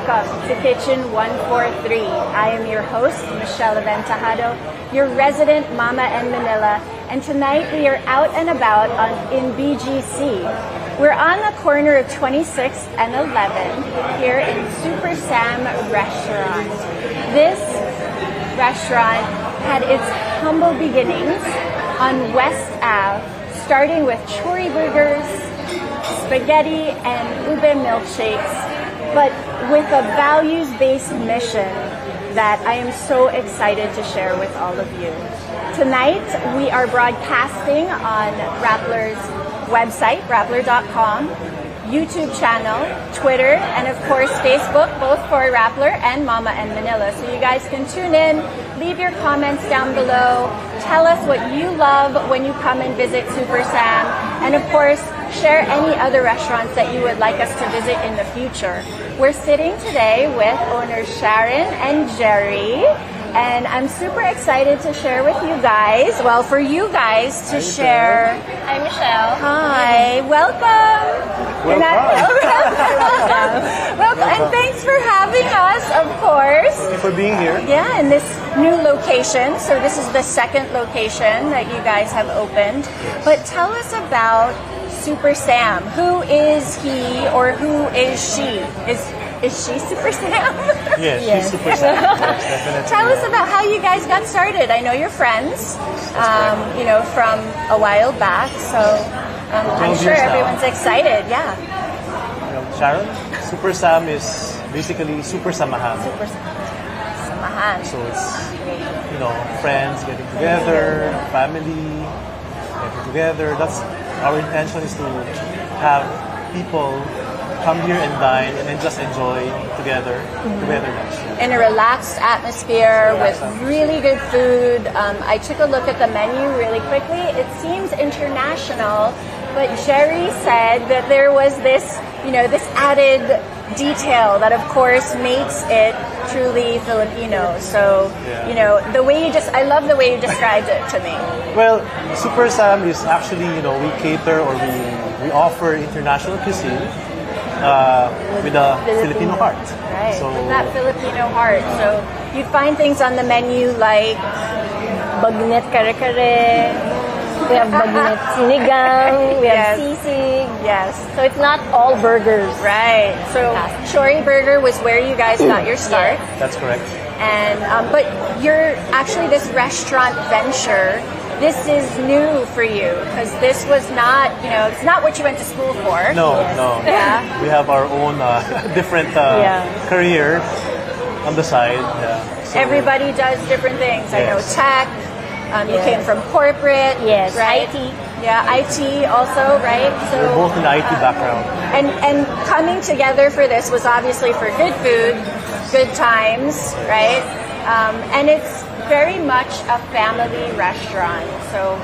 welcome to Kitchen 143. I am your host, Michelle Aventajado, your resident mama in Manila, and tonight we are out and about in BGC. We're on the corner of 26th and 11th here in Supersam restaurant. This restaurant had its humble beginnings on West Ave, starting with chori burgers, spaghetti, and ube milkshakes, but with a values-based mission that I am so excited to share with all of you. Tonight, we are broadcasting on Rappler's website, rappler.com, YouTube channel, Twitter, and of course Facebook, both for Rappler and Mama and Manila. So you guys can tune in, leave your comments down below, tell us what you love when you come and visit Supersam, and of course, share any other restaurants that you would like us to visit in the future. We're sitting today with owners Sharon and Gerry, and I'm super excited to share with you guys, well, for you guys to share. Hi, Michelle. Hi, welcome. Welcome, and thanks for having us, of course. Thank you for being here. Yeah, in this new location. So this is the second location that you guys have opened. But tell us about Supersam. Who is he or who is she? Is she Supersam? Yes, she's Supersam. Yes, definitely. Tell us about how you guys got started. I know you're friends, you know, from a while back. So I'm sure everyone's excited. Yeah. Sharon, Supersam is basically Super Samahan. Samahan. So it's, you know, friends getting together, family getting together. That's our intention, is to have people come here and dine and just enjoy togetherness. In a relaxed atmosphere with really good food. I took a look at the menu really quickly. It seems international, but Gerry said that there was this, you know, this added detail that of course makes it truly Filipino. So, you know, the way I love the way you described it to me. Well, Supersam is actually, you know, we cater or we offer international cuisine with a Filipino heart. Right, so, with that Filipino heart. So you'd find things on the menu like bagnet kare-kare, we have bagnet sinigang, we have sisig. Yes. So it's not all burgers. Right. So chori burger was where you guys got your start. That's correct. And but you're actually, this restaurant venture, this is new for you because this was not, you know, it's not what you went to school for. No. Yeah. We have our own different career on the side. Yeah. So, everybody does different things. Yes. I know tech. You came from corporate. Yes. Right? IT. Yeah, IT also, right? So we're both in IT background. And coming together for this was obviously for good food, good times, right? And it's very much a family restaurant. So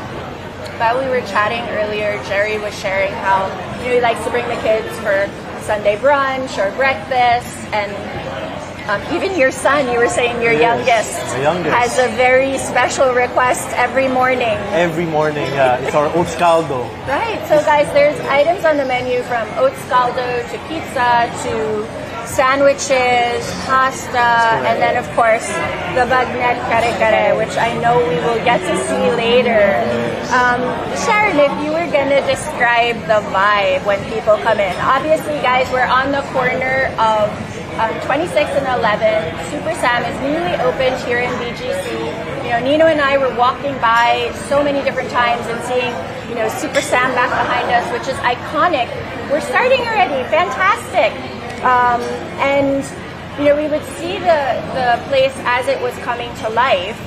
while we were chatting earlier, Gerry was sharing how, you know, he likes to bring the kids for Sunday brunch or breakfast, and even your son, you were saying your youngest has a very special request every morning. Every morning, it's our oats caldo. Right. So guys, there's items on the menu from oats caldo to pizza to sandwiches, pasta, and then of course the bagnet kare-kare, which I know we will get to see later. Sharon, if you were gonna describe the vibe when people come in, obviously guys, we're on the corner of 26th and 11th. Supersam is newly opened here in BGC. You know, Nino and I were walking by so many different times and seeing, you know, Supersam back behind us, which is iconic. We're starting already. Fantastic. And, you know, we would see the place as it was coming to life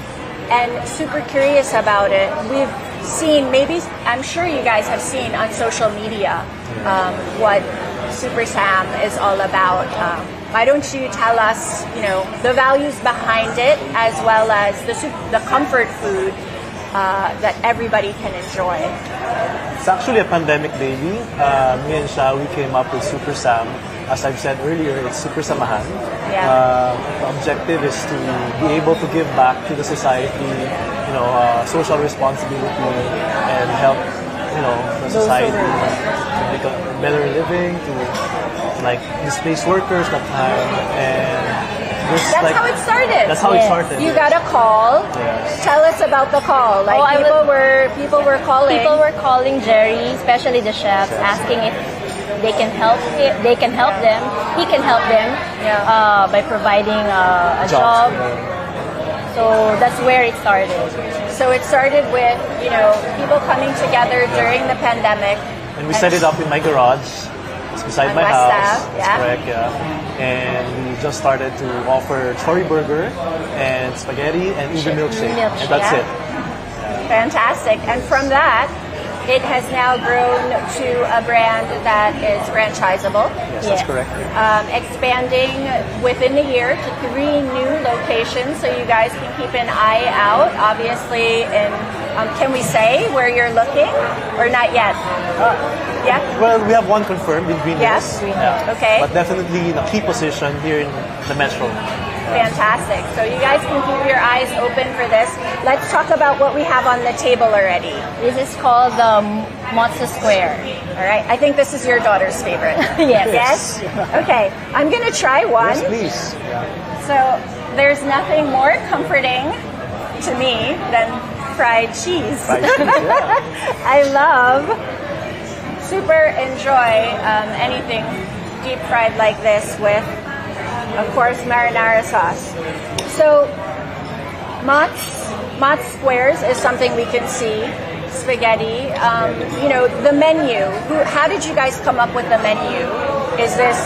and super curious about it. We've seen, maybe, I'm sure you guys have seen on social media what Supersam is all about. Why don't you tell us, you know, the values behind it, as well as the comfort food that everybody can enjoy? It's actually a pandemic baby. Me and Sha, we came up with Supersam. As I've said earlier, it's Super Samahan. Yeah. The objective is to be able to give back to the society, you know, social responsibility, and help, you know, the society to make a better living, to like displaced workers that time, and there's That's like how it started. that's how it Yes. started. You got a call. Yes. Tell us about the call. Like I people were calling. People were calling Gerry, especially the chefs, asking if they can help they can help them. He can help them by providing a job. So that's where it started. So it started with, people coming together during the pandemic. And we set it up in my garage. It's beside On my West house. Ave, That's yeah. correct, yeah. And we just started to offer chori burger and spaghetti and ube milkshake. And that's yeah. it. Fantastic. And from that, it has now grown to a brand that is franchisable. Yes, that's correct. Expanding within the year to 3 new locations, so you guys can keep an eye out. Obviously, can we say where you're looking, or not yet? Yeah. Well, we have one confirmed in Green Yes. Hills. Yeah. Okay. But definitely in a key position here in the Metro. Fantastic. So you guys can keep your eyes open for this. Let's talk about what we have on the table already. This is called the Mozza Square. All right. I think this is your daughter's favorite. Yes. Yes? Okay. I'm going to try one. Yes, please. Yeah. So there's nothing more comforting to me than fried cheese. Fried cheese, yeah. I super enjoy anything deep fried like this with, of course, marinara sauce. So Mott's Squares is something we can see. Spaghetti. The menu. How did you guys come up with the menu? Is this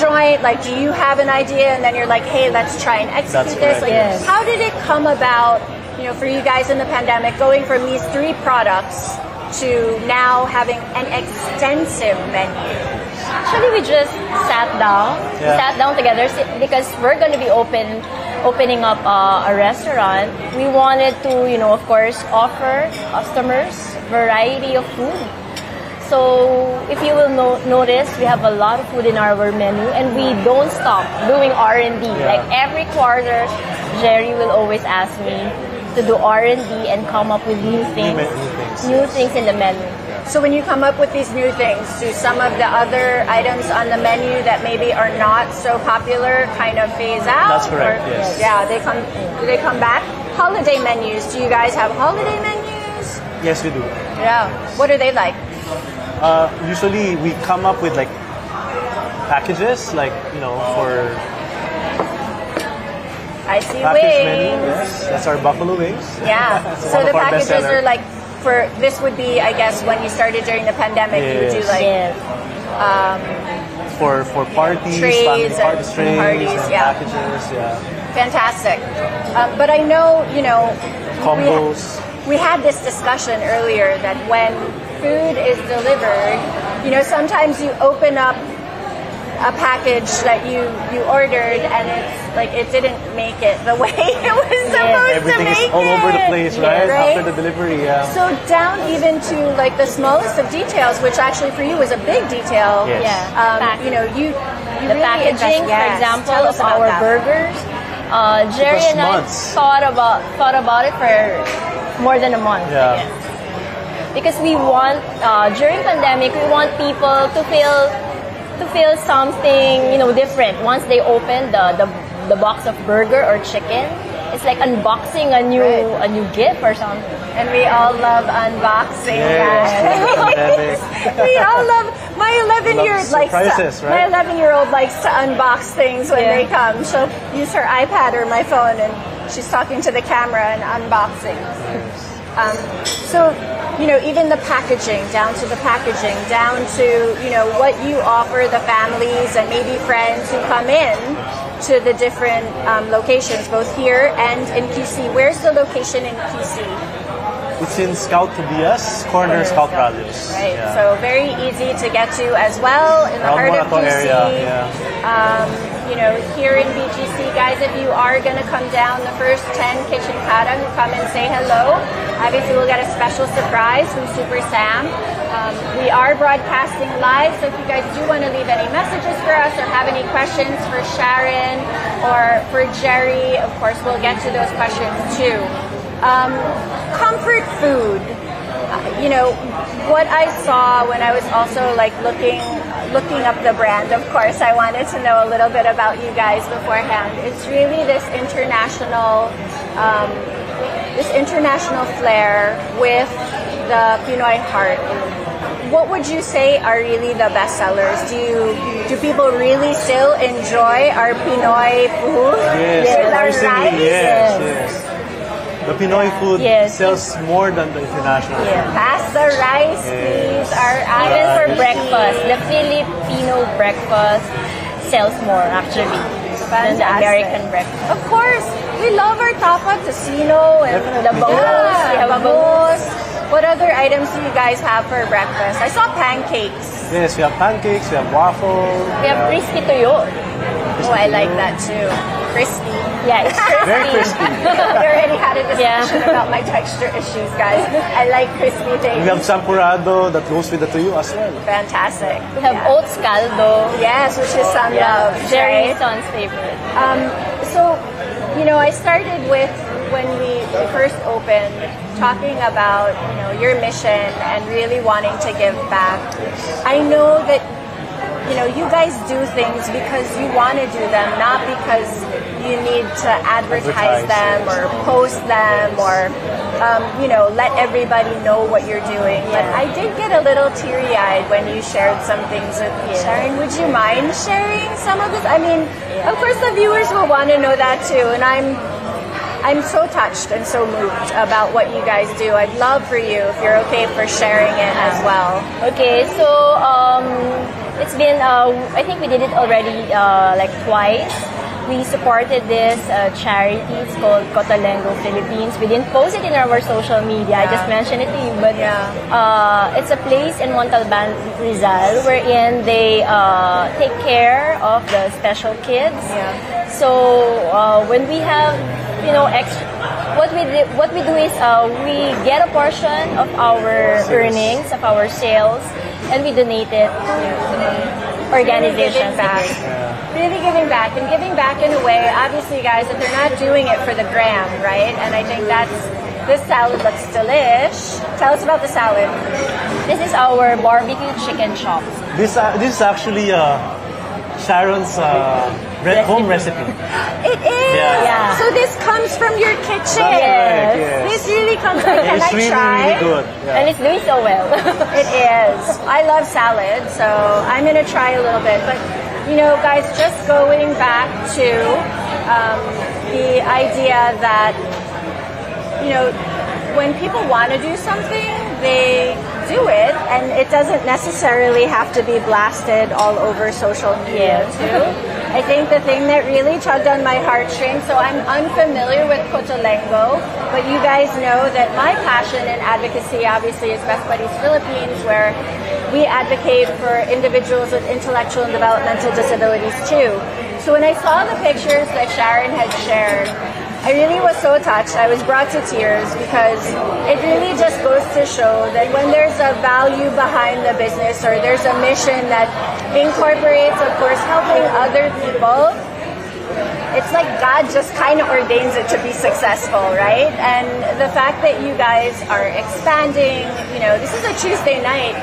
joint, like, do you have an idea and then you're like, hey, let's try and execute this? Like, yes. How did it come about, for you guys in the pandemic, going from these 3 products to now having an extensive menu? Actually, we just sat down. We sat down together because we're going to be opening up a restaurant. We wanted to, of course, offer customers variety of food. So if you will notice, we have a lot of food in our menu, and we don't stop doing R&D. Like every quarter, Gerry will always ask me to do R&D and come up with new things in the menu. So when you come up with these new things, do some of the other items on the menu that maybe are not so popular kind of phase out? That's correct, yes. Yeah, do they come back? Holiday menus. Do you guys have holiday menus? Yes, we do. Yeah. What are they like? Usually we come up with like packages, like, for I see package wings. menu. Yes, that's our buffalo wings. Yeah. It's So one the of our packages bestseller. are like this would be, I guess, when you started during the pandemic, you would do Yes. like Yes. for parties, Trays family and parties, trays, parties, and yeah. packages, fantastic. But I know, combos. we had this discussion earlier that when food is delivered, sometimes you open up a package that you ordered and it's like it didn't make it the way it was supposed Everything to make is all over the it. place, right? Right? After the delivery, yeah. So down even to like the smallest of details, which actually for you was a big detail. Yes. Yeah. You The really packaging, invest- for yes. example, Tell of us about our that. burgers. Gerry and I months. thought about it for more than a month. Yeah. Because we want during pandemic, we want people to feel something different once they open the box of burger or chicken. It's like unboxing a new gift or something. And we all love unboxing, guys. Yes. We all love. My 11-year-old likes surprises, to. right? My 11-year-old likes to unbox things when they come. She'll use her iPad or my phone, and she's talking to the camera and unboxing. So, even the packaging, down to what you offer the families and maybe friends who come in to the different locations, both here and in QC. Where's the location in QC? It's in Scout Tobias, corner Scout Rallios. Right, Yeah. so very easy to get to as well in the heart of Morato QC. area, Here in BGC, guys, if you are going to come down, the first 10 kitchen kata who come and say hello, obviously we'll get a special surprise from Supersam. We are broadcasting live, so if you guys do want to leave any messages for us or have any questions for Sharon or for Gerry, of course, we'll get to those questions too. Comfort food. you know, what I saw when I was also like looking up the brand, of course, I wanted to know a little bit about you guys beforehand. It's really this international flair with the Pinoy heart. What would you say are really the best sellers? Do people really still enjoy our Pinoy food? Yes, With our increasingly, rice? yes. The Pinoy food sells more than the international food. Pass the rice, please. Even for breakfast, the Filipino breakfast sells more actually than the American breakfast. Of course, we love our tapa, tocino, and The bangus, we have bangus. What other items do you guys have for breakfast? I saw pancakes. Yes, we have pancakes, we have waffle. We have crispy tuyo. Oh, I like that too. Crispy. Yeah, it's crispy. Very crispy. We already had a discussion about my texture issues, guys. I like crispy things. We have champurrado that goes with the tuyo as well. Fantastic. We have oats caldo. Yes, which is some love. Jerry Right? Son's favorite. So, you know, I started with when we first opened, talking about, you know, your mission and really wanting to give back. I know that, you know, you guys do things because you want to do them, not because you need to advertise them or post them or, you know, let everybody know what you're doing. But I did get a little teary-eyed when you shared some things with me. Sharon, would you mind sharing some of this? I mean, of course the viewers will want to know that too, and I'm so touched and so moved about what you guys do. I'd love for you, if you're okay, for sharing it as well. Okay, so it's been, I think we did it already like twice. We supported this charity. It's called Cotalengo Philippines. We didn't post it in our social media. I just mentioned it to you, but it's a place in Montalban, Rizal, wherein they take care of the special kids. So when we have, you know, what we do is we get a portion of our earnings, of our sales, and we donate it to organizations. Really giving back, and giving back in a way, obviously, guys, that they're not doing it for the gram, right? And I think this salad looks delish. Tell us about the salad. This is our barbecue chicken chops. This is actually Sharon's home recipe. It is! Yeah. So this comes from your kitchen. That's correct, yes. This really comes from, can It's I really, try? really good. Yeah. And it's doing so well. It is. I love salad, so I'm going to try a little bit. But, you know, guys, just going back to the idea that, you know, when people want to do something, they do it, and it doesn't necessarily have to be blasted all over social media, too. I think the thing that really tugged on my heartstrings, so I'm unfamiliar with Cotalengo, but you guys know that my passion and advocacy obviously is Best Buddies Philippines, where we advocate for individuals with intellectual and developmental disabilities too. So when I saw the pictures that Sharon had shared, I really was so touched. I was brought to tears because it really just goes to show that when there's a value behind the business, or there's a mission that incorporates, of course, helping other people, it's like God just kind of ordains it to be successful, right? And the fact that you guys are expanding, you know, this is a Tuesday night.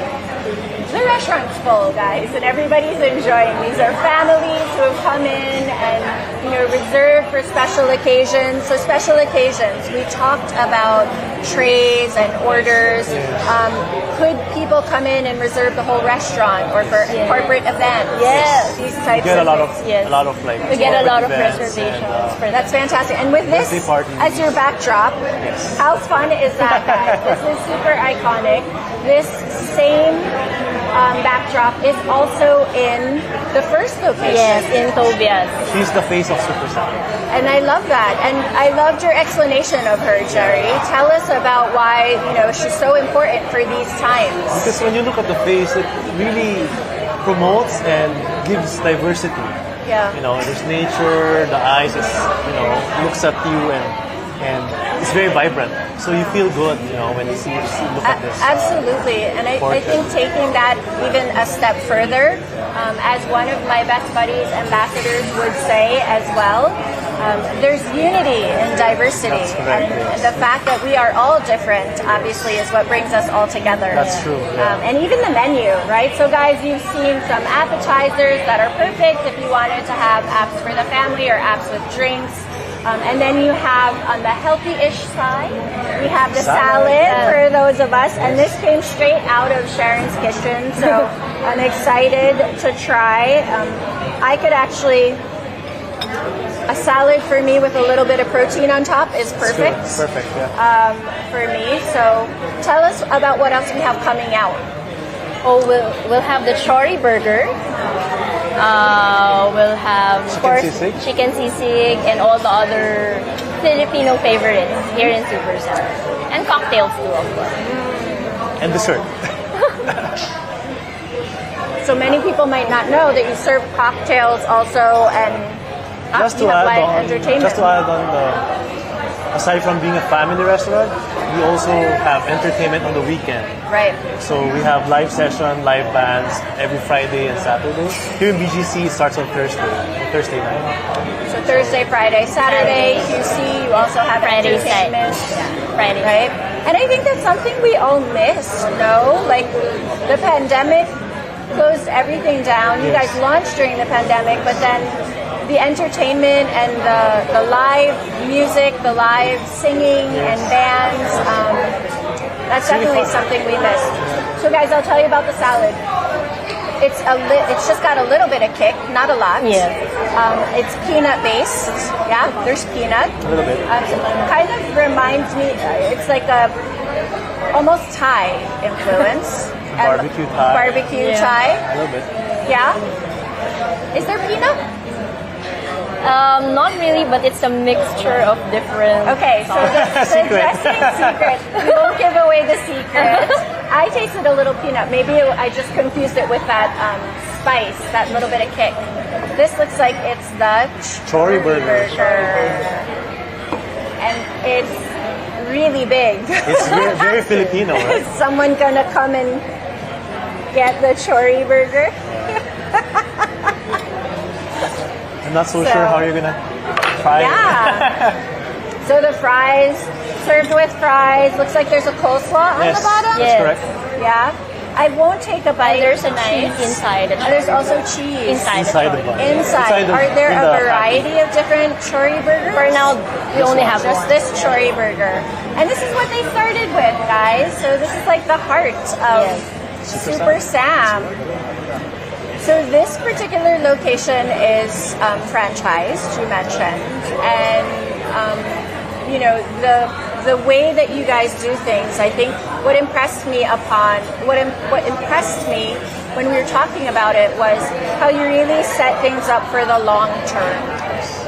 The restaurant's full, guys, and everybody's enjoying. These are families who have come in and, you know, reserved for special occasions. So special occasions, we talked about trays and orders. Could people come in and reserve the whole restaurant, or for corporate events? Yes. These types We get of a lot of Yes. like We get a lot of events reservations and, for that. That's fantastic. And with this Birthday parties. as your backdrop, how fun is that, guys? This is super iconic. This same backdrop is also in the first location. Yes, in Tobias. She's the face of Supersam. And I love that. And I loved your explanation of her, Gerry. Tell us about why, you know, she's so important for these times. Because when you look at the face, it really promotes and gives diversity. Yeah. You know, there's nature, the eyes is, you know, looks at you, and it's very vibrant. So you feel good, you know, when you look at this. Absolutely. And I think taking that even a step further, as one of my Best Buddies ambassadors would say as well, there's unity in diversity. That's correct, And yes. the fact that we are all different, obviously, is what brings us all together. That's true, yeah. And even the menu, right? So guys, you've seen some appetizers that are perfect if you wanted to have apps for the family or apps with drinks. And then you have, on the healthy-ish side, we have the salad for those of us. And this came straight out of Sharon's kitchen, so I'm excited to try. I could actually, a salad for me with a little bit of protein on top is perfect. Perfect, yeah. For me. So tell us about what else we have coming out. Oh, we'll have the chori burger. We'll have, of course, chicken sisig and all the other Filipino favorites here in Supersam. And cocktails too, of course. And dessert. So many people might not know that you serve cocktails also, and Just you to have add live on, entertainment. just to add on, aside from being a family restaurant, we also have entertainment on the weekend. Right. So we have live session, live bands every Friday and Saturday. Here in BGC, it starts on Thursday night. So Thursday, Friday, Saturday, QC, you also have Friday entertainment. Friday. Right? And I think that's something we all missed, no? Like, the pandemic closed everything down. You guys launched during the pandemic, but then the entertainment and the live music, the live singing and bands, that's definitely something we missed. So guys, I'll tell you about the salad. It's just got a little bit of kick, not a lot. Yeah. It's peanut based. Yeah, there's peanut. A little bit. Kind of reminds me. It's like a almost Thai influence. Barbecue Thai. Barbecue Thai. A little bit. Yeah. Is there peanut? Not really, but it's a mixture of different. Okay, so the dressing secret. We won't give away the secret. I tasted a little peanut. Maybe I just confused it with that spice, that little bit of kick. This looks like it's the Chori burger. And it's really big. It's very Filipino, right? Is someone gonna come and get the chori burger? I'm not so sure how you're gonna try it. Yeah. So the fries, served with fries. Looks like there's a coleslaw on the bottom. That's correct. Yeah. I won't take a bite. And there's a knife inside. There's also cheese. Inside the bun. Inside. Are there a variety of different chori burgers? For now, we only have just one. this chori burger. And this is what they started with, guys. So this is like the heart of Supersam. So this particular location is franchised, you mentioned, and you know the way that you guys do things. I think what impressed me when we were talking about it was how you really set things up for the long term,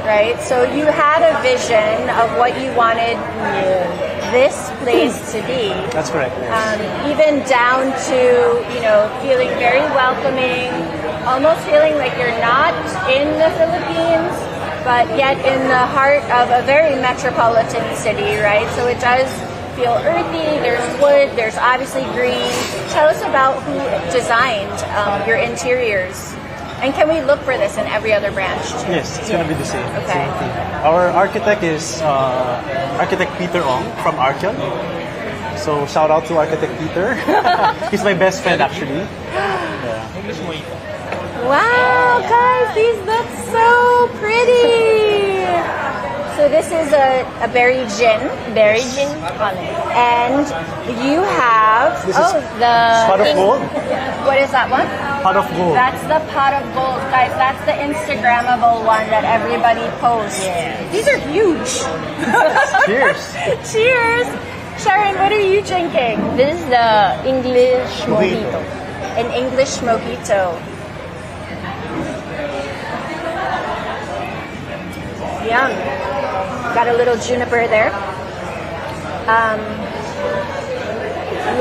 right? So you had a vision of what you wanted this place to be. That's correct. Yes. Even down to, you know, feeling very welcoming, almost feeling like you're not in the Philippines, but yet in the heart of a very metropolitan city, right? So it does feel earthy, there's wood, there's obviously green. Tell us about who designed your interiors. And can we look for this in every other branch too? Yes, it's going to be the same. Okay. Same thing. Our architect is Architect Peter Ong from Archeon. So shout out to Architect Peter. He's my best friend actually. Wow, guys, these look so pretty. So this is a berry gin. Berry gin. And you have This is The pot of gold. what is that one? Pot of gold. That's the pot of gold, guys. That's the Instagrammable one that everybody posts. These are huge. Cheers. Cheers. Sharon, what are you drinking? This is the English mojito. An English mojito. Yum. Got a little juniper there.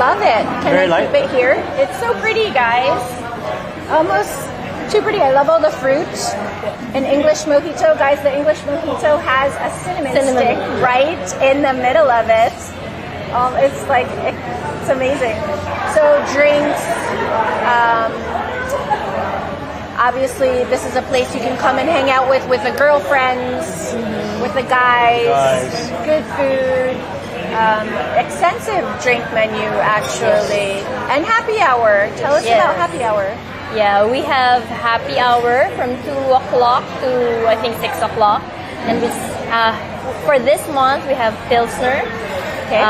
Love it. Can Very I keep it here? It's so pretty, guys. Almost too pretty. I love all the fruit. An English mojito, guys. The English mojito has a cinnamon stick right in the middle of it. It's like, it's amazing. So drinks. Obviously, this is a place you can come and hang out with the girlfriends. with the guys. Guys. Good food. Extensive drink menu, actually. And happy hour. Tell us Yes. about happy hour. Yeah, we have happy hour from 2 o'clock to I think 6 o'clock. And for this month, we have Pilsner, Okay.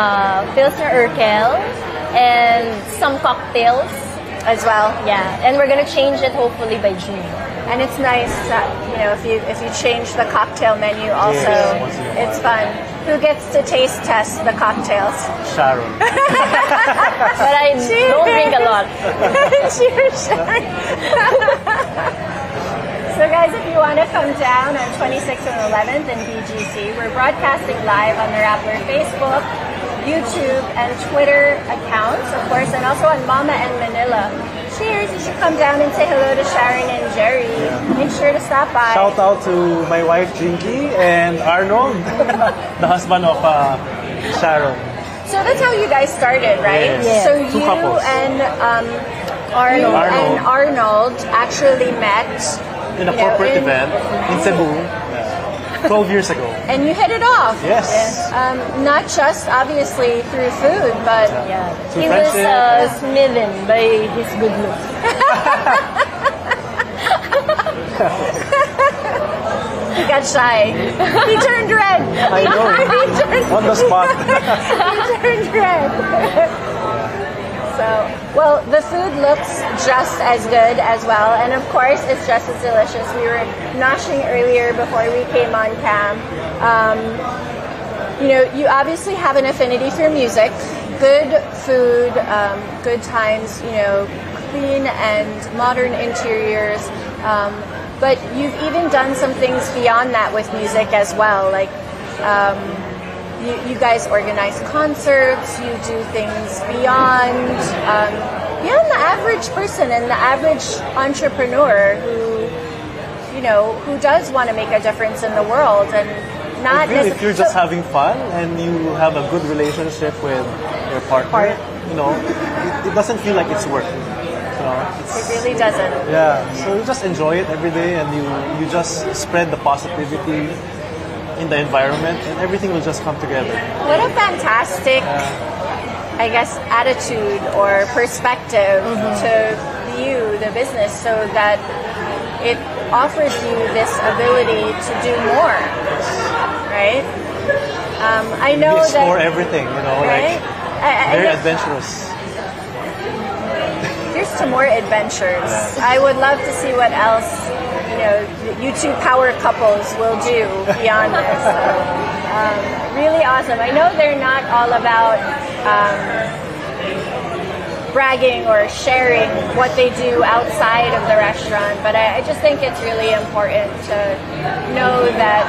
Pilsner Urkel, and some cocktails. As well. Yeah, and we're gonna change it hopefully by June. And it's nice that, if you change the cocktail menu also, Yes, once in a while. it's fun. Who gets to taste test the cocktails? Sharon. But I don't drink a lot. Cheers, Sharon. So guys, if you want to come down on 26th and 11th in BGC, we're broadcasting live on the Rappler Facebook, YouTube, and Twitter accounts, of course, and also on Mama and Manila. Cheers! You should come down and say hello to Sharon and Gerry. Make sure to stop by. Shout out to my wife Jinky and Arnold, the husband of Sharon. So that's how you guys started, right? Yes. So Two you couples. and Arnold. Arnold actually met In a you know, corporate in- event in Cebu, 12 years ago. and you hit it off. Yes. Not just obviously through food, but Yeah, Through he was friendship. smitten by his good looks. he got shy. He turned red. I know. He turned, On the spot. he turned red. So, well, the food looks just as good as well, and of course, it's just as delicious. We were noshing earlier before we came on cam. You obviously have an affinity for music, good food, good times, clean and modern interiors. But you've even done some things beyond that with music as well, like you guys organize concerts, you do things beyond the average person and the average entrepreneur who does want to make a difference in the world and not Really, if you're just so- having fun and you have a good relationship with your partner, it doesn't feel like it's work. It really doesn't. Yeah, so you just enjoy it every day and you just spread the positivity in the environment and everything will just come together. What a fantastic, I guess, attitude or perspective to view the business so that it offers you this ability to do more, right? I know You explore that, everything, right? very adventurous. Here's to more adventures. I would love to see what else, you two power couples will do beyond this. So, really awesome. I know they're not all about bragging or sharing what they do outside of the restaurant, but I just think it's really important to know that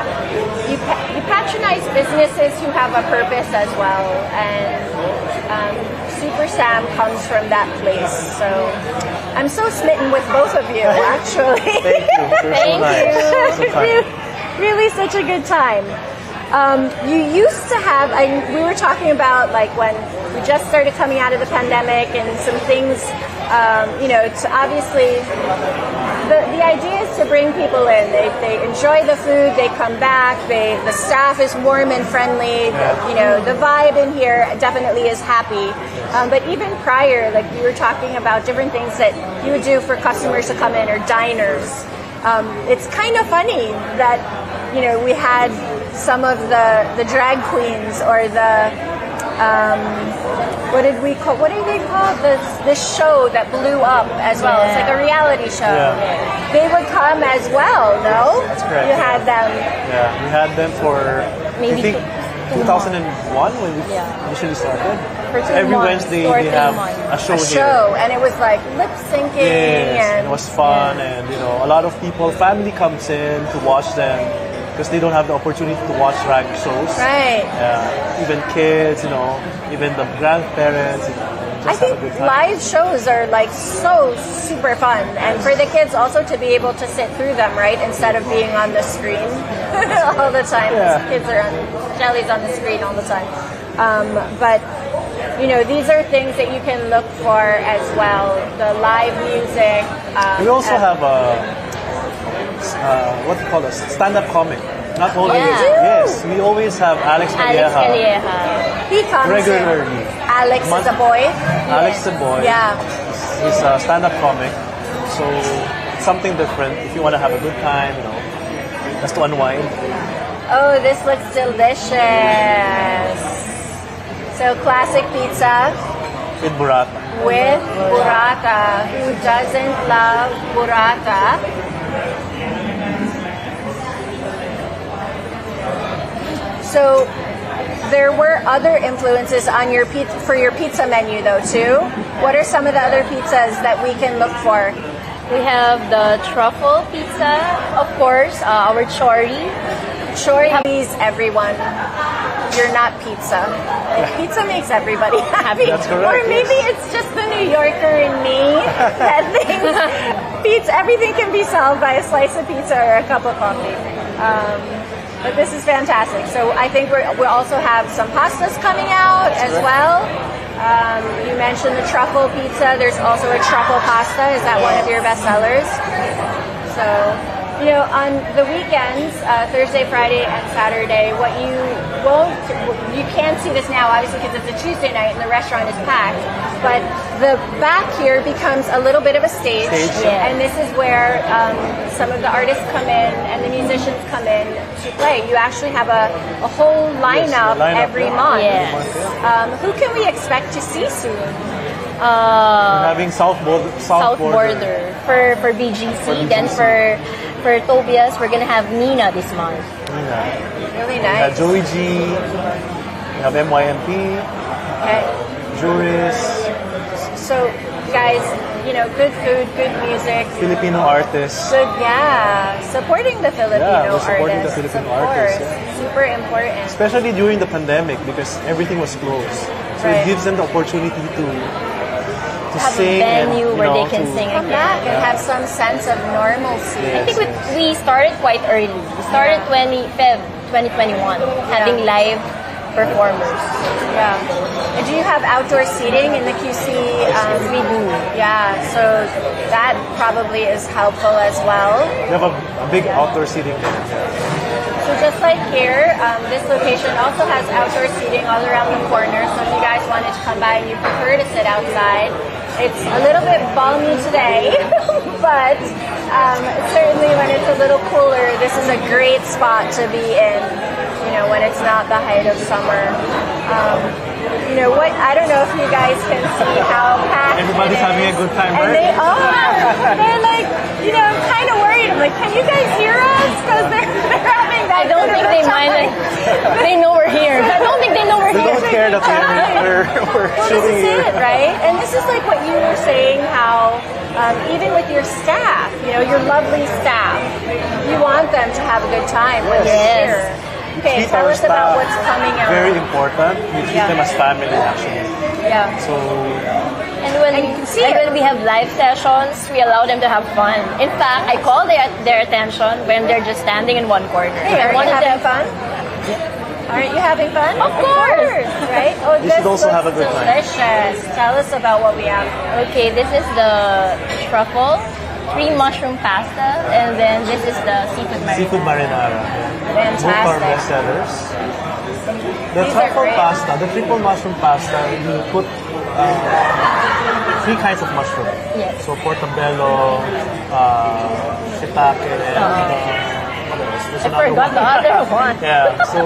you patronize businesses who have a purpose as well, and Supersam comes from that place. So I'm so smitten with both of you, actually. Thank you. You're so nice. So kind. Really such a good time. You used to have, we were talking about like when we just started coming out of the pandemic and some things, to obviously, the idea is to bring people in. They enjoy the food, they come back, the staff is warm and friendly, the vibe in here definitely is happy. But even prior, like you were talking about different things that you would do for customers to come in or diners. It's kind of funny that, we had some of the drag queens or the what did they call this show that blew up as well? It's like a reality show. Yeah. They would come as well, no? That's correct. You had them. Yeah, we had them for Maybe I think 2001 when we initially started. For 2 Every months, Wednesday 2 or they 3 have months. a show A here. show, and it was like lip syncing, Yes, and it was fun, and a lot of people, family comes in to watch them because they don't have the opportunity to watch drag shows. right. Yeah, even kids, even the grandparents, I just think have a good time. live shows are like so super fun, and for the kids also to be able to sit through them, right, instead of being on the screen all the time. Yeah. Kids are Shelly's on the screen all the time, but these are things that you can look for as well. The live music. We also have what do you call it? Stand-up comic. Not always. Yeah. Yes, we always have Alex Alex Calleja Calleja. He comes regularly. Alex is a boy. Alex is a boy. Yeah. He's a stand-up comic, so it's something different. If you want to have a good time, you know, just to unwind. Oh, this looks delicious. So classic pizza With burrata. with burrata. Who doesn't love burrata? So there were other influences on your for your pizza menu though too. What are some of the other pizzas that we can look for? We have the truffle pizza, of course, our chori. Chori, please everyone. You're not pizza. Pizza makes everybody happy. That's correct, Or maybe it's just the New Yorker in me that thinks everything can be solved by a slice of pizza or a cup of coffee. But this is fantastic. So I think we'll also have some pastas coming out as well. You mentioned the truffle pizza. There's also a truffle pasta. Is that one of your best sellers? So, you know, on the weekends, Thursday, Friday, and Saturday, you can't see this now, obviously, because it's a Tuesday night and the restaurant is packed. But the back here becomes a little bit of a stage. Yeah. And this is where some of the artists come in and the musicians come in to play. You actually have a whole lineup, every month. Yes. Who can we expect to see soon? We're having South Border for BGC. Then for Tobias, we're gonna have Nina this month. Nina. Really We have nice. Joey G. We have MYMP. Okay. Juris. So, guys, you know, good food, good music, Filipino artists. good, supporting the Filipino Yeah, we're supporting the artists, Filipino of course. artists, Super important. Especially during the pandemic because everything was closed. So Right. it gives them the opportunity to Have a sing venue and, where they to- can sing Come again. back and have some sense of normalcy. Yeah. I think we started quite early. We started Feb 2021, having live performers. Yeah. And do you have outdoor seating in the QC? We do. Yeah, so that probably is helpful as well. We have a big outdoor seating there. So just like here, this location also has outdoor seating all around the corner. So if you guys wanted to come by and you prefer to sit outside, it's a little bit balmy today, but certainly when it's a little cooler, this is a great spot to be in, you know, when it's not the height of summer. You know what? I don't know if you guys can see how packed Everybody's it is. having a good time, And right? they are. They're like, you know, I'm kind of worried. I'm like, can you guys hear us? Because they're having that. I don't think they mind. They know we're here. I don't think they know we're They here. don't care that we're Well, this shooting is here. it, right? And this is like what you were saying, how even with your staff, you know, your lovely staff, you want them to have a good time when Yes. they're here. Okay, Treat tell our us about staff. what's coming out. Very important. We treat Yeah. them as family, actually. Yeah. So And when, And you can see it. when we have live sessions, we allow them to have fun. In fact, I call their attention when they're just standing in one corner. Hey, I are you wanted having them- fun? Aren't you having fun? Of course. Right? Oh, You this should also looks have a good time. delicious. Tell us about what we have. Okay, this is the truffle, 3 mushroom pasta, and then this is the seafood marinara. seafood marinara. Both are Fantastic. best sellers. The These are truffle great. pasta, the triple mushroom pasta, you put 3 kinds of mushroom. Yes. So portobello, shiitake, and there's I another forgot one. the other one. Yeah, so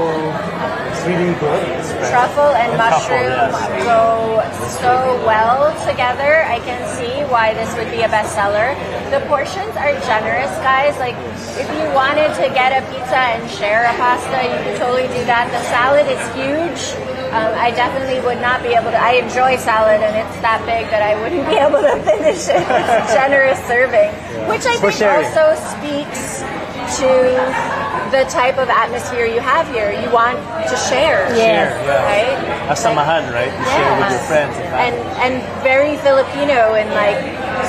it's really good. It's fresh. Truffle and truffle, mushroom yes. go so well together. I can see why this would be a bestseller. The portions are generous, guys. Like, if you wanted to get a pizza and share a pasta, you could totally do that. The salad is huge. I definitely would not be able to. I enjoy salad, and it's that big that I wouldn't be able to finish it. It's a generous serving, which I For think sharing. also speaks to the type of atmosphere you have here. You want to share, Yes. Yeah. right? A samahan, right? You share with your friends. and family. and very Filipino in like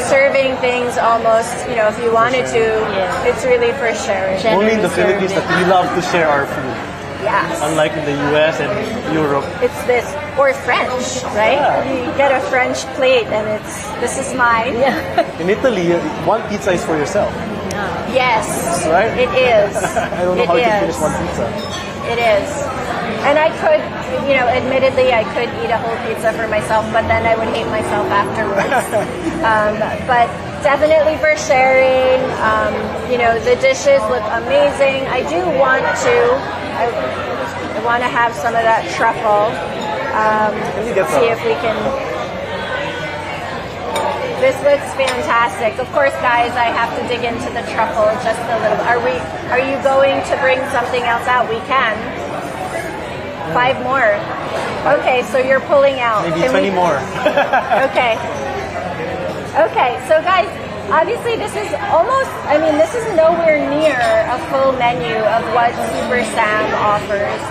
serving things almost, you know, if you wanted to, Yeah. it's really for sharing. Only in the generous Philippines serving. that we love to share our food. Yes. Unlike in the US and Europe. It's this, or French, right? Yeah. You get a French plate and it's, this is mine. Yeah. In Italy, one pizza is for yourself. Yes, right? it is. I don't know how you can finish one pizza. It is. And I could, admittedly, I could eat a whole pizza for myself, but then I would hate myself afterwards. But definitely for sharing. The dishes look amazing. I do want to. I want to have some of that truffle. See if we can. This looks fantastic. Of course, guys, I have to dig into the truffle just a little. Are you going to bring something else out? We can. 5 more. Okay, so you're pulling out. Maybe 20 more. Okay. Okay, so guys, obviously this is this is nowhere near a full menu of what Supersam offers.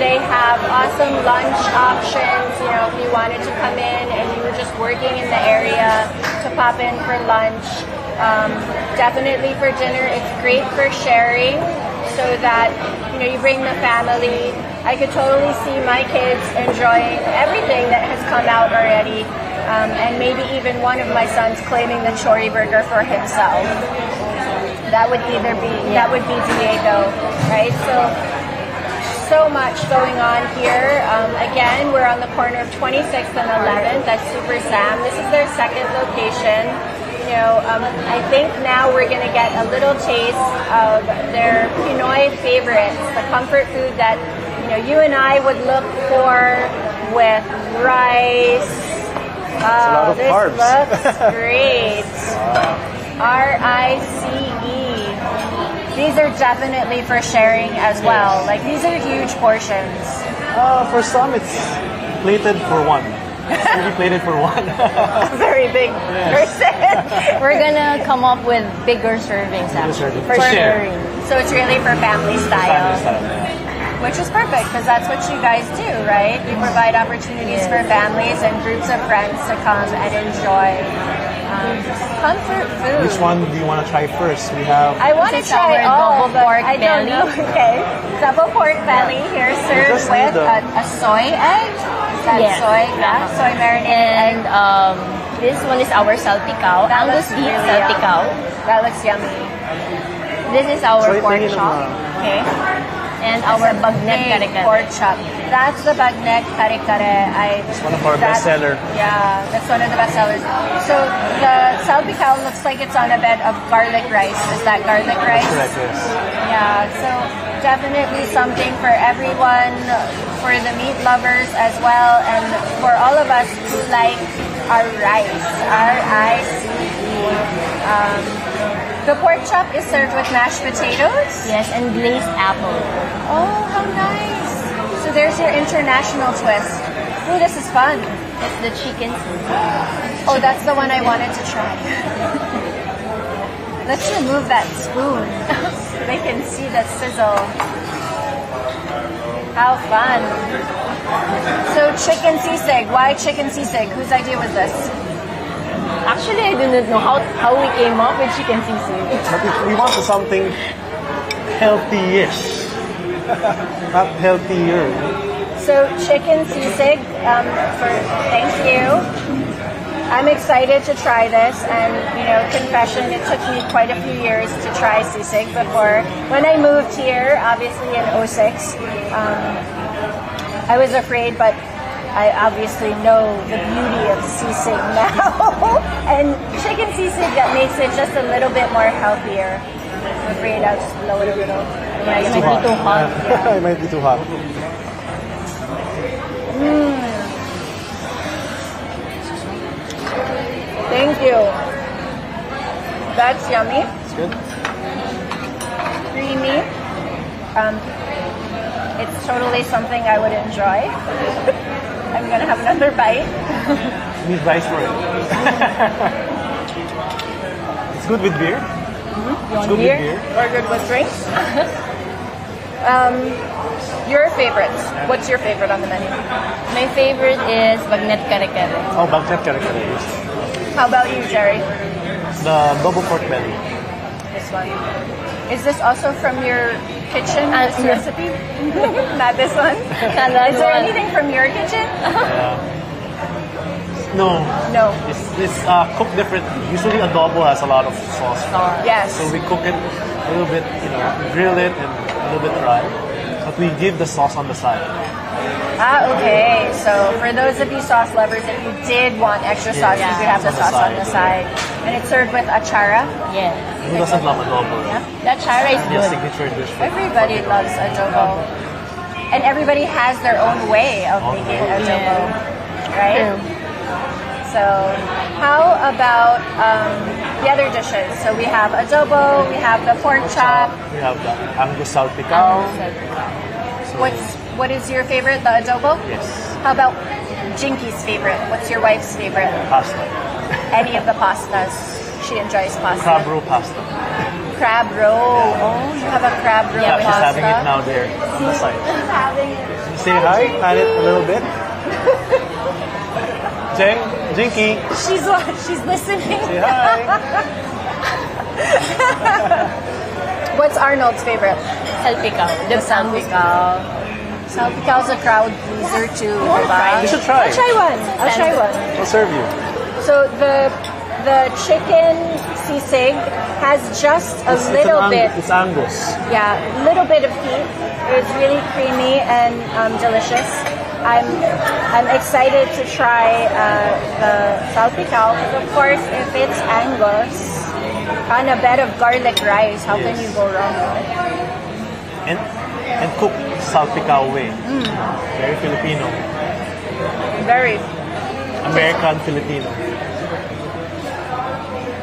They have awesome lunch options. If you wanted to come in and you were just working in the area to pop in for lunch. Definitely for dinner, it's great for sharing so that, you bring the family. I could totally see my kids enjoying everything that has come out already. And maybe even one of my sons claiming the chori burger for himself. That would be Diego, right? So much going on here. Again, we're on the corner of 26th and 11th at Supersam. This is their second location. I think now we're going to get a little taste of their Pinoy favorites, the comfort food that you and I would look for with rice. This carbs. looks great. RICE. These are definitely for sharing as well. Like, these are huge portions. For some, it's plated for one. It's really plated for one. A very big person. We're gonna come up with bigger servings actually. For sharing. So it's really for family style. Family style, yeah. Which is perfect because that's what you guys do, right? You provide opportunities for families and groups of friends to come and enjoy comfort food. Which one do you want to try first? We have. I want to try all, double pork I don't belly. know. Okay, double pork belly here served just with need a soy egg. Is that Yes. soy? Yeah, soy marinated egg. And this one is our salpicao. That Angus looks beef really salpicao. That looks yummy. This is our Try pork tingin chop. naman. Okay. And our bagnet Big kare-kare. pork chop. That's the bagnet kare-kare. It's one of our bestseller. Yeah, that's one of the best sellers. So the salpicao looks like it's on a bed of garlic rice. Is that garlic rice? Correct, yes. Yeah, so definitely something for everyone, for the meat lovers as well, and for all of us who like our rice, RICE. The pork chop is served with mashed potatoes. Yes, and glazed apple. Oh, how nice. So there's your international twist. Oh, this is fun. It's the chicken. Oh, that's the one I wanted to try. Let's remove that spoon so they can see the sizzle. How fun. So chicken sisig. Why chicken sisig? Whose idea was this? Actually, I do not know how we came up with chicken sisig. But we wanted something healthy-ish. Not healthier. So chicken sisig, thank you. I'm excited to try this, and confession, it took me quite a few years to try sisig before. When I moved here, obviously in 06, I was afraid, but I obviously know the beauty of sisig now. And chicken sisig, that makes it just a little bit more healthier. I'm afraid I'll just blow it a little. Yeah, it might be too hot. It might be too hot. Thank you. That's yummy. It's good. Creamy. It's totally something I would enjoy. I'm gonna have another bite. You need rice for it. It's good with beer. It's good with beer. Or good with drinks. Your favorites. What's your favorite on the menu? My favorite is bagnet kare-kare. Oh, bagnet kare-kare. How about you, Gerry? The double pork belly. This one. Is this also from your kitchen, this yeah. recipe? Not this one? Not that Is there one. anything from your kitchen? Yeah. No. No. It's cooked differently. Usually adobo has a lot of sauce. Yes. So we cook it a little bit, grill it and a little bit dry. But we give the sauce on the side. Okay. So for those of you sauce lovers, if you did want extra sauce, you could have the sauce on the side. And it's served with achara. Yeah. Who doesn't love adobo? Yeah. That chara is Yes, good. signature dish. Everybody loves adobo. And everybody has their own way of making adobo, right? So how about the other dishes? So we have adobo, we have the pork chop. We have the Angus salpicao. What is your favorite? The adobo? Yes. How about Jinky's favorite? What's your wife's favorite? Pasta. Any of the pastas. She enjoys pasta. Crab roe pasta. Crab roe. Oh, you have a crab roe Yeah, she's pasta. having it now there on the side. She's having it. Say hi, pat it a little bit. Jinky, She's listening. say hi. What's Arnold's favorite? Salpicao. The salpicao. Salpicao is a crowd pleaser too, diba? You should try. I'll try one. I'll try one. I'll serve you. So the chicken sisig has just a little bit. It's Angus. Yeah, little bit of heat. It's really creamy and delicious. I'm excited to try the salpicao because of course if it's Angus on a bed of garlic rice, how can you go wrong with it? And cook salpicao way. Very Filipino. Very. American Filipino.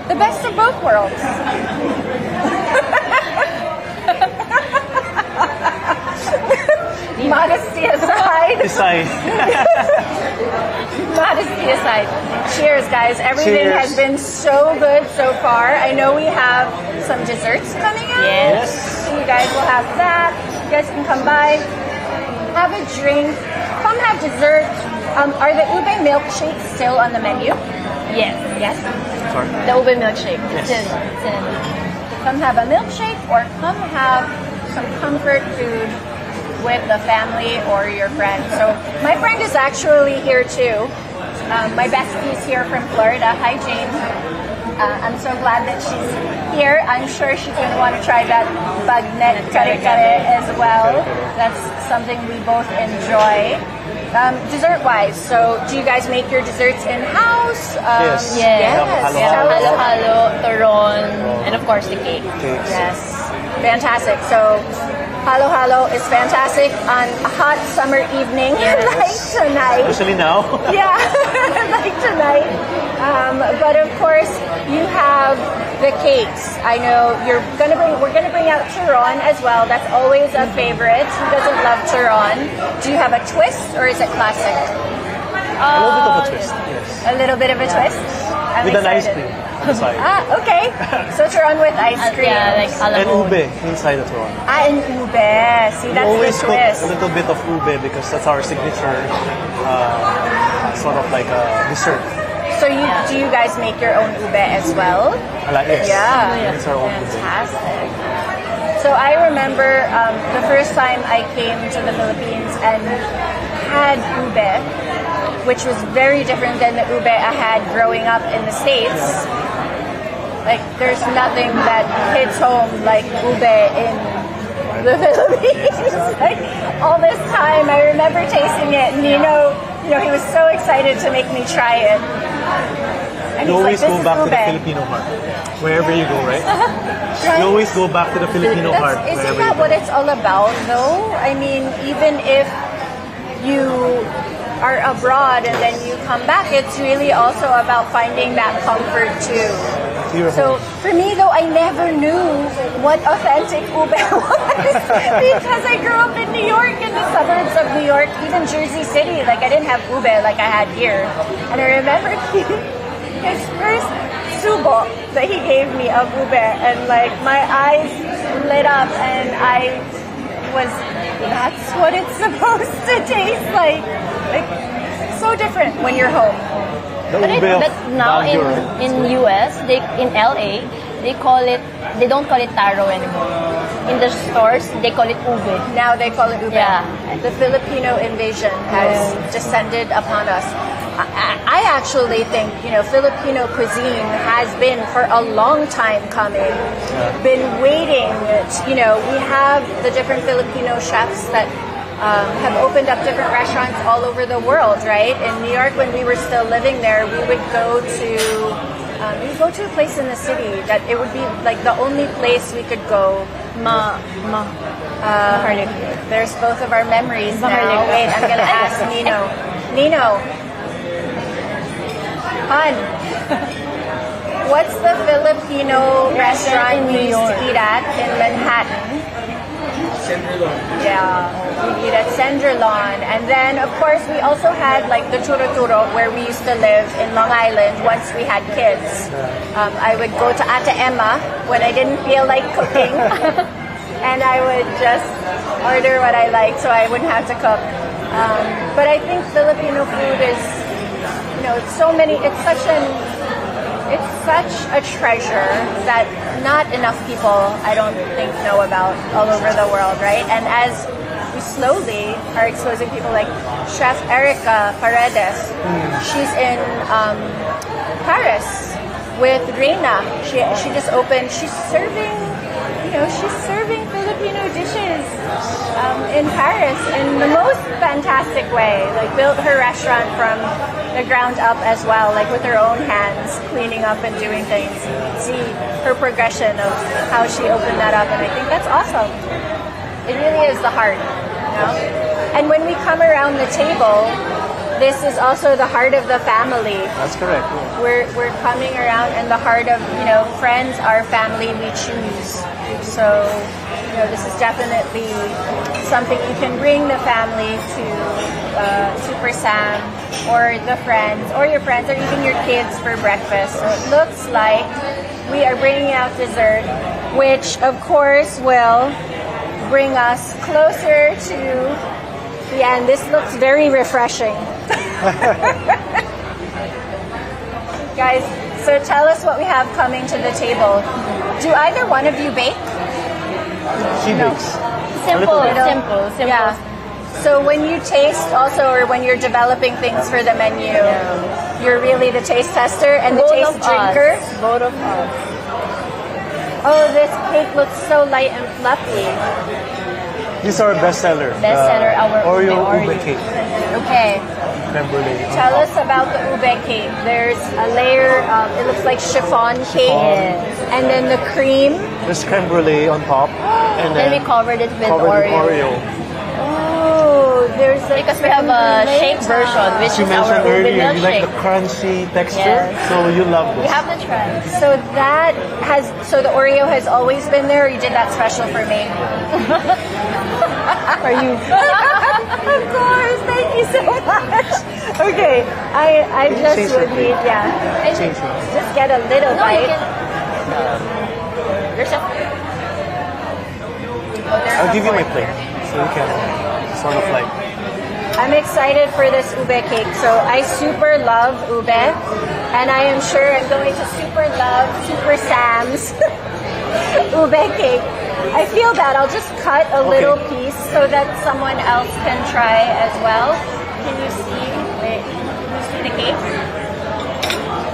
The best of both worlds. Modesty aside. Modesty aside. Cheers, guys. Everything Cheers. has been so good so far. I know we have some desserts coming out. Yes. So you guys will have that. You guys can come by, have a drink, come have dessert. Are the ube milkshakes still on the menu? Yes. Yes. Sorry. The ube milkshake. Yes. It's in. Come have a milkshake or come have some comfort food with the family or your friends. So my friend is actually here too. My bestie's here from Florida. Hi, Jane. I'm so glad that she's here. I'm sure she's going to want to try that bagnet kare-kare as well. That's something we both enjoy. Dessert-wise, so do you guys make your desserts in-house? Yes. Yes. Halo-halo. Halo-halo, turon, and of course the cake. Cakes. Yes. Fantastic. So halo-halo is fantastic on a hot summer evening like tonight. Especially now. Yeah, like tonight. But of course, you have the cakes. I know we're gonna bring out turon as well. That's always a favorite. Who doesn't love turon? Do you have a twist or is it classic? A little bit of a twist. Yes. A little bit of a twist. I'm With an ice excited. cream on the side. Okay. So turon with ice cream. Yeah, like And alamon. ube inside the turon. And ube. See, We that's always the cook twist. a little bit of ube because that's our signature, sort of like a dessert. So do you guys make your own ube as well? Yes. Yeah. It's our own ube. Fantastic. So I remember the first time I came to the Philippines and had ube, which was very different than the ube I had growing up in the States. Like, there's nothing that hits home like ube in the Philippines. Like, all this time, I remember tasting it, and you know, he was so excited to make me try it. And You always "This go is back to the ube." Filipino heart. Wherever you go, right? Right? You always go back to the Filipino heart. Isn't Wherever that you go. what it's all about, though? I mean, even if you are abroad and then you come back, it's really also about finding that comfort too. Your So home. for me, though, I never knew what authentic ube was because I grew up in New York, in the suburbs of New York, even Jersey City. Like, I didn't have ube like I had here. And I remember his first subo that he gave me of ube, and like my eyes lit up, and I was, that's what it's supposed to taste like so different when you're home. The But, ube of but now Baguio. in US, in LA, they don't call it taro anymore. In the stores, they call it ube. Now they call it ube. Yeah. The Filipino invasion has descended upon us. I actually think, Filipino cuisine has been for a long time coming, been waiting. We have the different Filipino chefs that have opened up different restaurants all over the world, right? In New York, when we were still living there, we would go to a place in the city that it would be like the only place we could go. There's both of our memories now. Wait, I'm gonna ask Nino. Nino, hon, what's the Filipino restaurant we used to eat at in Manhattan? Senderlon. Yeah, we eat at Senderlon. And then, of course, we also had like the Turo where we used to live in Long Island once we had kids. I would go to Ate Emma when I didn't feel like cooking. And I would just order what I liked so I wouldn't have to cook. But I think Filipino food is, it's such a treasure that not enough people, I don't think, know about all over the world, right? And as we slowly are exposing people like Chef Erica Paredes, she's in Paris with Reina. She just opened, she's serving Filipino dishes in Paris in the most fantastic way. Like built her restaurant from the ground up as well, like with her own hands, cleaning up and doing things. You can see her progression of how she opened that up, and I think that's awesome. It really is the heart, And when we come around the table, this is also the heart of the family. That's correct. Yeah. We're coming around, and the heart of friends are family we choose. So this is definitely something you can bring the family to Supersam, or the friends, or your friends, or even your kids for breakfast. So it looks like we are bringing out dessert, which of course will bring us closer to the end. This looks very refreshing. Guys, so tell us what we have coming to the table. Do either one of you bake? She bakes. Simple. Yeah. So when you taste also, or when you're developing things for the menu, you're really the taste tester and the taste drinker? Both of us. Oh, this cake looks so light and fluffy. This is our bestseller. Our Oreo Ube Cake. Okay. Creme brulee. Tell us about the Ube Cake. There's a layer, it looks like chiffon cake. And then the cream. There's creme brulee on top. And Then then we covered it with covered Oreo. with Oreo. Oh, there's a Because we have a shake version, which You is our mentioned Ube earlier you like milkshake. the crunchy texture, Yes. so you love You this. have to try. So the Oreo has always been there, or you did that special for me? For you. Of course, thank you so much. Okay, I just change would your need, Change it. just get a little No, you bite. can. There's a. I'll give you my plate, so you can sort of like. I'm excited for this Ube Cake. So I super love Ube, and I am sure I'm going to super love Supersam's Ube Cake. I feel that I'll just cut a little piece so that someone else can try as well. Can you see? Wait, can you see the cake?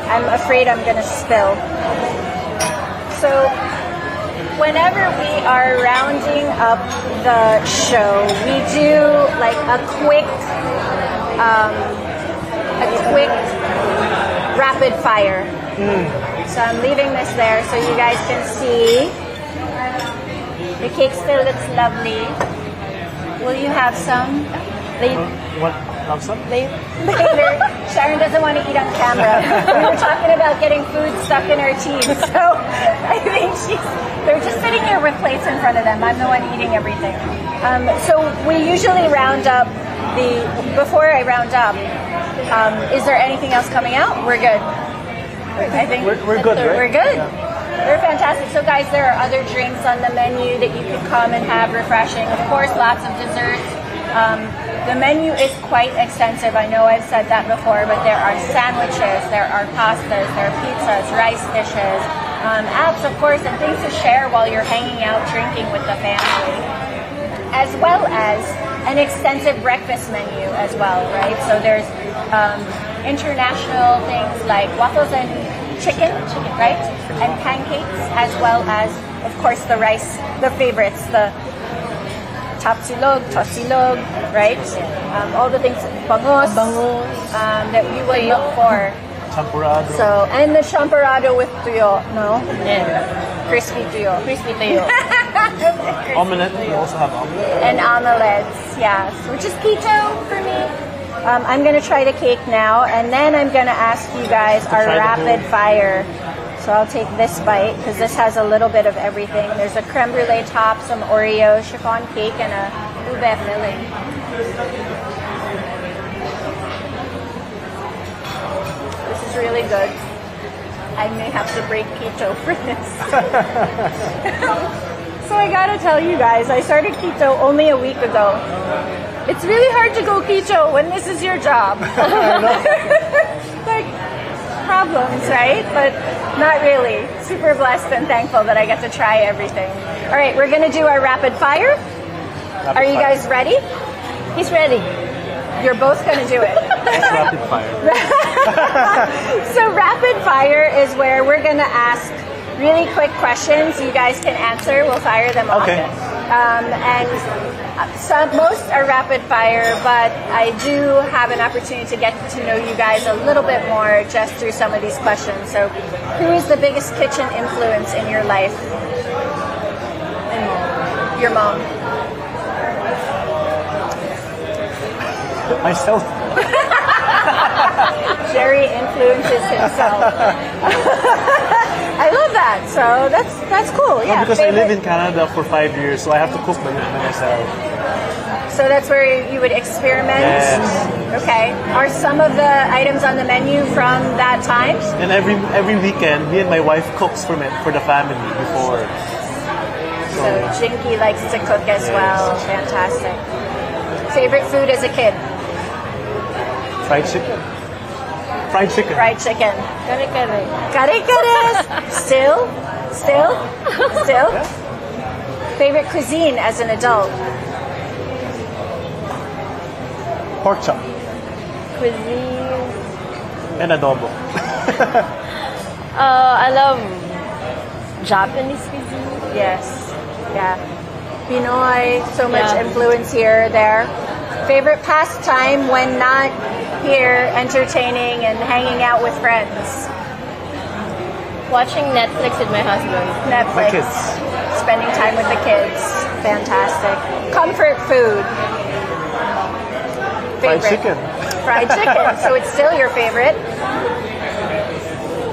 I'm afraid I'm gonna spill. So whenever we are rounding up the show, we do like a quick rapid fire. So I'm leaving this there so you guys can see. The cake still looks lovely. Will you have some? You want have some? Later. Sharon doesn't want to eat on camera. We were talking about getting food stuck in our teeth, so I think they're just sitting here with plates in front of them. I'm the one eating everything. So we usually round up before I round up, is there anything else coming out? We're good. I think We're good, right? We're good. Yeah. They're fantastic. So guys, there are other drinks on the menu that you can come and have refreshing. Of course, lots of desserts. The menu is quite extensive. I know I've said that before, but there are sandwiches, there are pastas, there are pizzas, rice dishes, apps, of course, and things to share while you're hanging out drinking with the family, as well as an extensive breakfast menu as well, right? So there's international things like waffles and chicken, right? And pancakes, as well as, of course, the rice, the favorites, the tapsilog, tosilog, right? All the things, bangus, that you would look for. Champurrado. So, and the champorado with tuyo, no? Yeah. Crispy tuyo. Crispy tayo. Omelette, we also have omelette. And omelettes, yes, which is keto for me. I'm gonna try the cake now, and then I'm gonna ask you guys our try the rapid whole- fire. So I'll take this bite because this has a little bit of everything. There's a creme brulee top, some Oreo chiffon cake, and a ube filling. This is really good. I may have to break keto for this. So I gotta tell you guys, I started keto only a week ago. It's really hard to go keto when this is your job. Like, problems, right? But not really. Super blessed and thankful that I get to try everything. All right, we're gonna do our rapid fire. Are you guys ready? He's ready. You're both gonna do it. It's rapid fire. So rapid fire is where we're gonna ask really quick questions. You guys can answer. We'll fire them off. Okay. Most are rapid fire, but I do have an opportunity to get to know you guys a little bit more just through some of these questions. So, who is the biggest kitchen influence in your life? Your mom. Myself. Gerry influences himself. I love that. So that's cool. Yeah. Because I live in Canada for 5 years, so I have to cook by myself. So that's where you would experiment? Yes. Okay. Are some of the items on the menu from that time? And every weekend, me and my wife cooks for the family before. So Jinky likes to cook as well. Fantastic. Favorite food as a kid? Fried chicken. Fried chicken. Fried chicken. Kare-kare. Kare-kare. Still? Favorite cuisine as an adult? Pork chop. Cuisine. And adobo. I love Japanese cuisine. Yes. Yeah. Pinoy, so much Yeah. influence here, there. Favorite pastime when not here entertaining and hanging out with friends? Watching Netflix with my husband. Netflix. My kids. Spending time with the kids. Fantastic. Comfort food. Fried Favorite. chicken. Fried chicken. So it's still your favorite.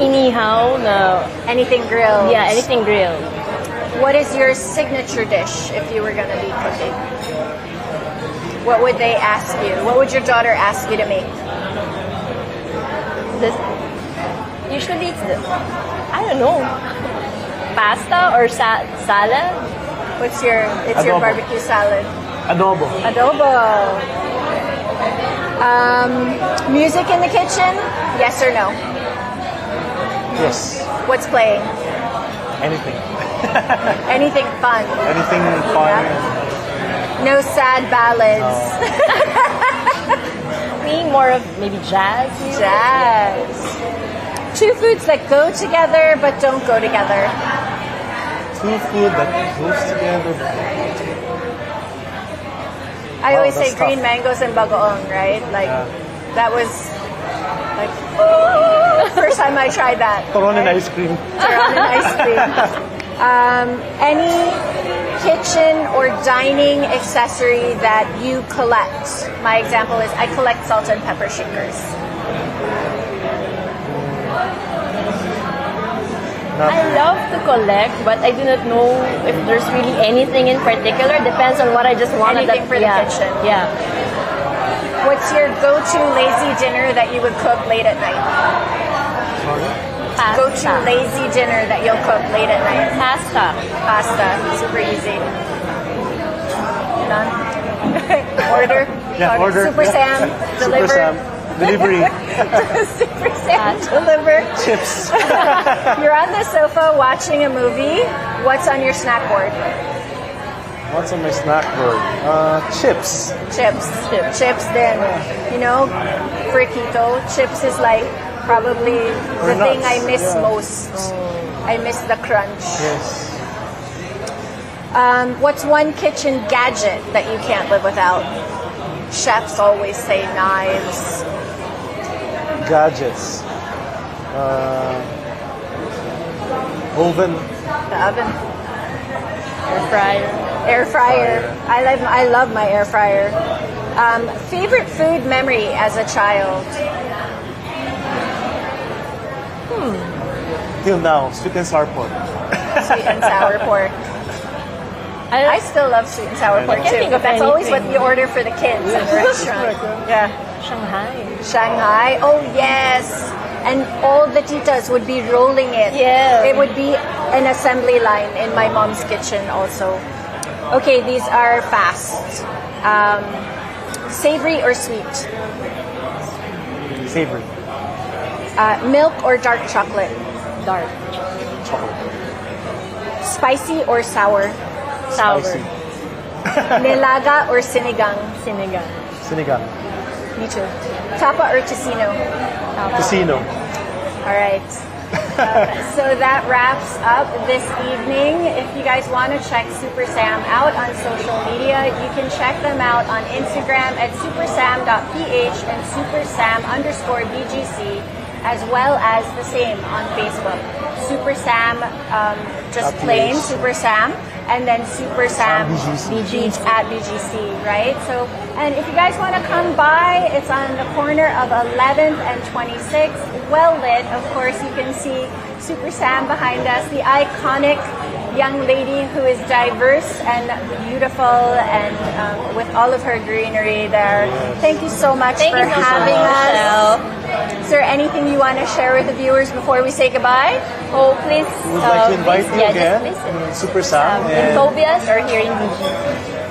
Inihaw, no. Anything grilled. Yeah, anything grilled. What is your signature dish if you were going to be cooking? What would they ask you? What would your daughter ask you to make? Usually it's I don't know, pasta or salad. What's your? It's your Adobo. barbecue salad. Adobo. Adobo. Music in the kitchen? Yes or no? Yes. What's playing? Anything. Anything fun? Anything fun. No sad ballads. Me, more of maybe jazz music. Jazz. Two foods that go together but don't go together. Two food that goes together. I always say that's green tough. mangoes and bagoong, right? Like Yeah. that was like first time I tried that. Turon and ice cream. Turon and ice cream. Any kitchen or dining accessory that you collect? My example is I collect salt and pepper shakers. I love to collect, but I do not know if there's really anything in particular. Depends on what I just want. Anything for the kitchen. Yeah. What's your go-to lazy dinner that you would cook late at night? Pasta. Go-to lazy dinner that you'll cook late at night? Pasta. Pasta. Super easy. Done. Order. Yeah, order. Supersam. Yeah. Deliver. Supersam. Delivery. Supersam. Deliver. Chips. You're on the sofa watching a movie. What's on your snack board? What's on my snack board? Chips. Chips. Chips then. You know, super keto. Chips is like probably Or the thing nuts, I miss yeah. most. I miss the crunch. Yes. What's one kitchen gadget that you can't live without? Chefs always say knives. Gadgets. Oven. The oven. Air fryer. Air fryer. I love my air fryer. Favorite food memory as a child? Till now, sweet and sour pork. Sweet and sour pork. I still love sweet and sour pork can't too. think of That's always what anything. you order for the kids in the restaurant. Yeah. Shanghai. Shanghai. Oh yes. And all the titas would be rolling it. Yeah. It would be an assembly line in my mom's kitchen also. Okay, these are fast. Savory or sweet? Savory. Milk or dark chocolate? Dark. Chocolate. Spicy or sour? Sour. Spicy. Nilaga or sinigang? Sinigang. Sinigang. Me too. Tapa or tocino? Casino. All right. So that wraps up this evening. If you guys want to check Supersam out on social media, you can check them out on Instagram at supersam.ph and supersam_BGC, as well as the same on Facebook. Supersam, just plain Supersam, and then Supersam BGC. at BGC, right? So, and if you guys want to come by, it's on the corner of 11th and 26th, well lit. Of course, you can see Supersam behind us, the iconic young lady who is diverse and beautiful, and with all of her greenery there. Thank you so much Thank for you so having much, us. Michelle. Is there anything you want to share with the viewers before we say goodbye? Oh, please. We would like to invite you again Just in visit. Supersam In and, Tobias or here in BG.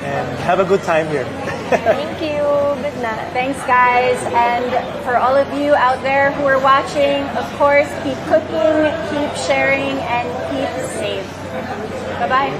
and have a good time here. Thank you. Good night. Thanks, guys. And for all of you out there who are watching, of course, keep cooking, keep sharing, and keep safe. Bye-bye.